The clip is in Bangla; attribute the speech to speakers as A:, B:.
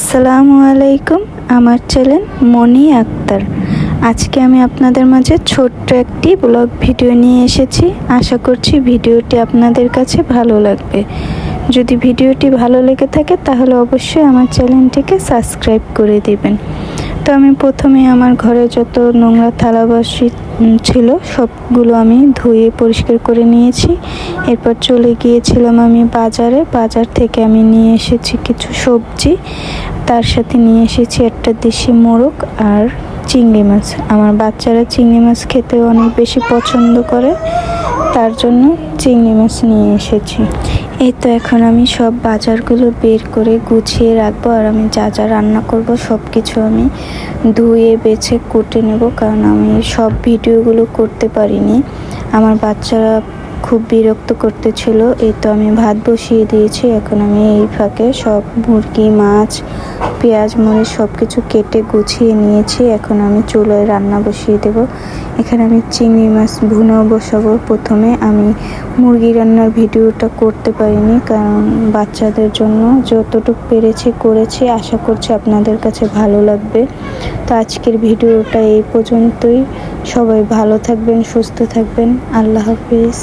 A: আসসালামু আলাইকুম। আমার চ্যানেল মনি আক্তার। আজকে আমি আপনাদের মাঝে ছোট্ট একটি ব্লগ ভিডিও নিয়ে এসেছি। আশা করছি ভিডিওটি আপনাদের কাছে ভালো লাগবে। যদি ভিডিওটি ভালো লেগে থাকে তাহলে অবশ্যই আমার চ্যানেলটিকে সাবস্ক্রাইব করে দিবেন। তো আমি প্রথমে আমার ঘরে যত নোংরা থালাবাসি ছিল সবগুলো আমি ধুয়ে পরিষ্কার করে নিয়েছি। এরপর চলে গিয়েছিলাম আমি বাজার থেকে আমি নিয়ে এসেছি কিছু সবজি, তার সাথে নিয়ে এসেছি একটা দেশি মোরগ আর চিংড়ি মাছ। আমার বাচ্চারা চিংড়ি মাছ খেতে অনেক বেশি পছন্দ করে, তার জন্য চিংড়ি মাছ নিয়ে এসেছি। এই তো এখন আমি সব বাজারগুলো বের করে গুছিয়ে রাখবো, আর আমি যা যা রান্না করব সব কিছু আমি ধুয়ে বেছে কুটে নেব, কারণ আমি সব ভিডিওগুলো করতে পারিনি। আমার বাচ্চারা খুব বিরক্ত করতেছিল। এই তো আমি ভাত বসিয়ে দিয়েছি। এখন আমি এই ফাঁকে সব মুরগি, মাছ, পেঁয়াজ, মরিচ সব কিছু কেটে গুছিয়ে নিয়েছি। এখন আমি চুলোয় রান্না বসিয়ে দেব। এখানে আমি চিংড়ি মাছ ভুনাও বসাবো। প্রথমে আমি মুরগি রান্নার ভিডিওটা করতে পারিনি, কারণ বাচ্চাদের জন্য যতটুকু পেরেছি করেছি। আশা করছি আপনাদের কাছে ভালো লাগবে। তো আজকের ভিডিওটা এই পর্যন্তই। সবাই ভালো থাকবেন, সুস্থ থাকবেন। আল্লাহ হাফিজ।